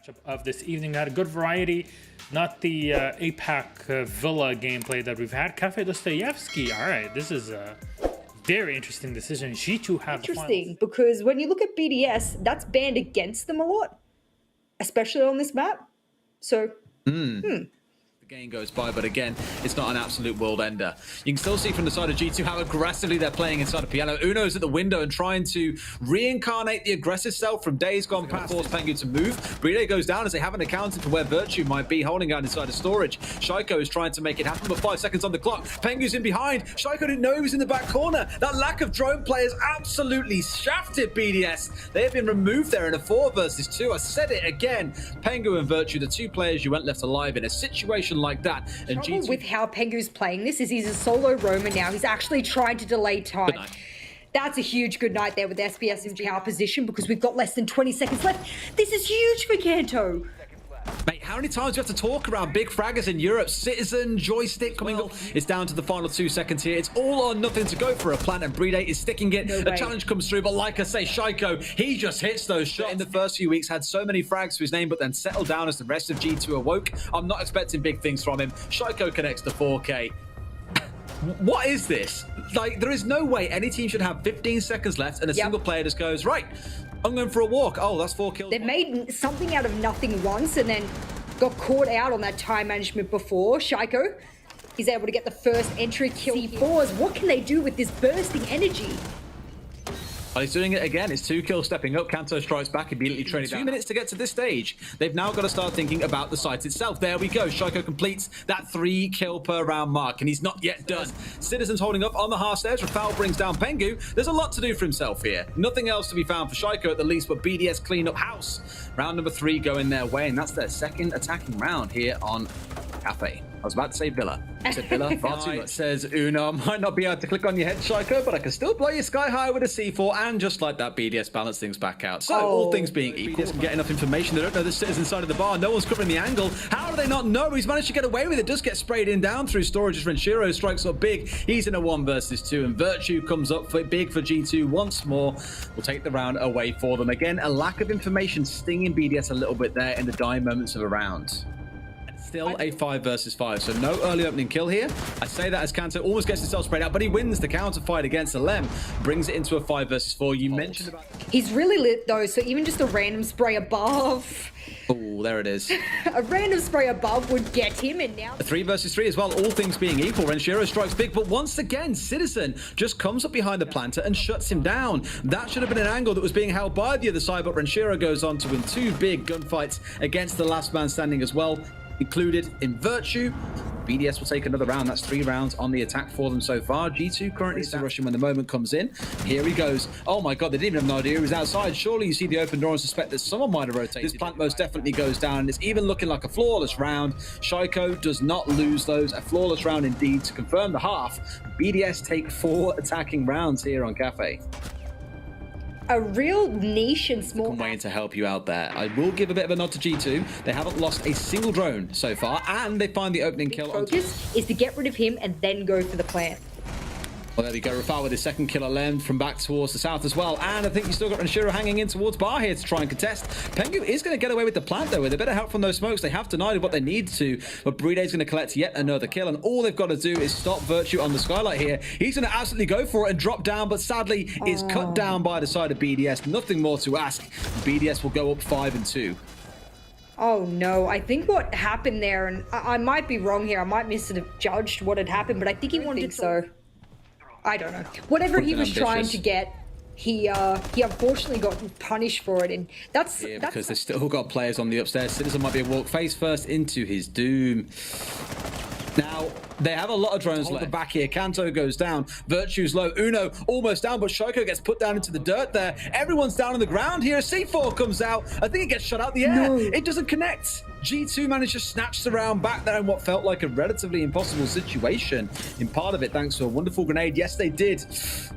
matchup of this evening. Had a good variety, not the APAC Villa gameplay that we've had. Cafe Dostoyevsky. All right, this is a very interesting decision. G2 have interesting because when you look at BDS, that's banned against them a lot, especially on this map. So, The game goes by, but again, it's not an absolute world ender. You can still see from the side of G2 how aggressively they're playing inside of Piano. Uno's at the window and trying to reincarnate the aggressive self from days gone past. Force Pengu to move. Bride goes down as they haven't accounted for where Virtue might be, holding out inside of storage. Shaiko is trying to make it happen, but 5 seconds on the clock. Pengu's in behind. Shaiko didn't know he was in the back corner. That lack of drone play has absolutely shafted BDS. They have been removed there in a 4 versus 2. I said it again. Pengu and Virtue, the two players you went left alive in a situation like that. And G2 with how Pengu's playing this is he's a solo roamer now. He's actually trying to delay time. That's a huge good night there with SBS in our position because we've got less than 20 seconds left. This is huge for Kanto. Mate, how many times do you have to talk around big fraggers in Europe? Citizen, joystick coming up. It's down to the final 2 seconds here. It's all or nothing to go for a plant, and Bride is sticking it. A challenge comes through, but like I say, Shaiko, he just hits those shots. In the first few weeks, had so many frags to his name, but then settled down as the rest of G2 awoke. I'm not expecting big things from him. Shaiko connects to 4K. What is this? Like, there is no way any team should have 15 seconds left and a single player just goes, right, I'm going for a walk. Oh, that's 4 kills. They've made something out of nothing once and then got caught out on that time management before. Shaiko, he's able to get the first entry kill. C4s, what can they do with this bursting energy? Well, he's doing it again. It's 2 kills stepping up. Kanto strikes back, immediately trading down. 2 minutes to get to this stage. They've now got to start thinking about the site itself. There we go. Shaiko completes that 3 kill per round mark, and he's not yet done. Citizen's holding up on the half stairs. Rafal brings down Pengu. There's a lot to do for himself here. Nothing else to be found for Shaiko at the least, but BDS clean up house. Round number 3 going their way, and that's their second attacking round here on Cafe. I was about to say Villa. I said Villa far too much. Says Uno, I might not be able to click on your head, Shaiko, but I can still blow you sky high with a C4, and just like that, BDS balance things back out. So, all things being equal, BDS can get enough information. They don't know the Citizen inside of the bar. No one's covering the angle. How do they not know? He's managed to get away with it. Does get sprayed in down through storage as Renshiro strikes up big. He's in a 1 versus 2, and Virtue comes up for big for G2 once more. Will take the round away for them. Again, a lack of information stinging BDS a little bit there in the dying moments of a round. Still a 5 versus 5, so no early opening kill here. I say that as Kanto almost gets himself sprayed out, but he wins the counter fight against Alem, brings it into a 5 versus 4. You mentioned about... He's really lit though, so even just a random spray above... Oh, there it is. A random spray above would get him, and now... A 3 versus 3 as well, all things being equal. Renshiro strikes big, but once again, Citizen just comes up behind the planter and shuts him down. That should have been an angle that was being held by the other side, but Renshiro goes on to win 2 big gunfights against the last man standing as well, included in Virtue. BDS will take another round. That's 3 rounds on the attack for them so far. G2 currently still rushing when the moment comes in. Here he goes. Oh my god, they didn't even have no idea he was outside. Surely you see the open door and suspect that someone might have rotated. This plant most definitely goes down, and it's even looking like a flawless round. Shaiko does not lose those. A flawless round indeed to confirm the half. BDS take 4 attacking rounds here on Cafe. A real niche and small... Way to help you out there. I will give a bit of a nod to G2. They haven't lost a single drone so far, and they find the opening kill. Focus is to get rid of him and then go for the plant. Well, there we go. Rafal with his second kill left from back towards the south as well. And I think you still got Renshiro hanging in towards bar here to try and contest. Pengu is going to get away with the plant, though, with a bit of help from those smokes. They have denied what they need to, but Bride's going to collect yet another kill, and all they've got to do is stop Virtue on the skylight here. He's going to absolutely go for it and drop down, but sadly is cut down by the side of BDS. Nothing more to ask. BDS will go up 5 and 2. Oh no, I think what happened there, and I might be wrong here, I might misjudged what had happened, but I think he wanted so. I don't know. Whatever he was trying to get, he unfortunately got punished for it, and that's because they've still got players on the upstairs. Citizen might be a walk face first into his doom. Now, they have a lot of drones left. The back here. Kanto goes down. Virtue's low. Uno almost down, but Shaiko gets put down into the dirt there. Everyone's down on the ground here. C4 comes out. I think it gets shot out the air. No. It doesn't connect. G2 managed to snatch the round back there in what felt like a relatively impossible situation. In part of it, thanks to a wonderful grenade. Yes, they did.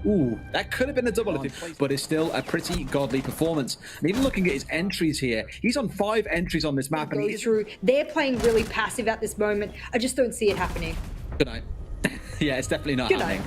Ooh, that could have been a double, but it's still a pretty godly performance. And even looking at his entries here, he's on 5 entries on this map. And he's through. They're playing really passive at this moment. I just don't see it happening. Good night. Yeah, it's definitely not happening.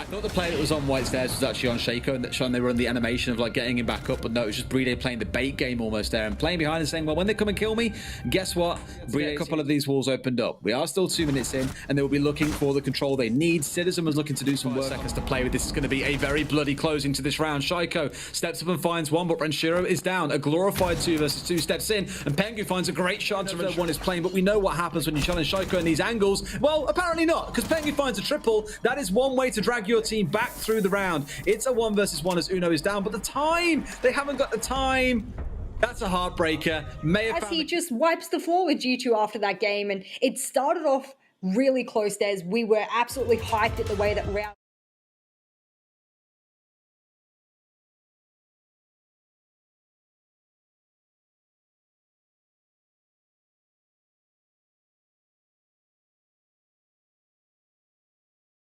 thought the play that was on white stairs was actually on Shaiko, and that Sean, they were on the animation of like getting him back up, but no, it was just BDS playing the bait game almost there and playing behind and saying, well, when they come and kill me, guess what? BDS, a couple of these walls opened up. We are still 2 minutes in, and they will be looking for the control they need. Citizen was looking to do some work. Seconds to play with. This is going to be a very bloody closing to this round. Shaiko steps up and finds one, but Renshiro is down. A glorified 2 versus 2 steps in, and Pengu finds a great shot to Renshiro. One is playing, but we know what happens when you challenge Shaiko in these angles. Well, apparently not, because Pengu finds a triple. That is one way to drag your team back through the round. It's a 1 versus 1 as Uno is down, but the time, they haven't got the time. That's a heartbreaker. As he just wipes the floor with G2 after that game, and it started off really close. We were absolutely hyped at the way that round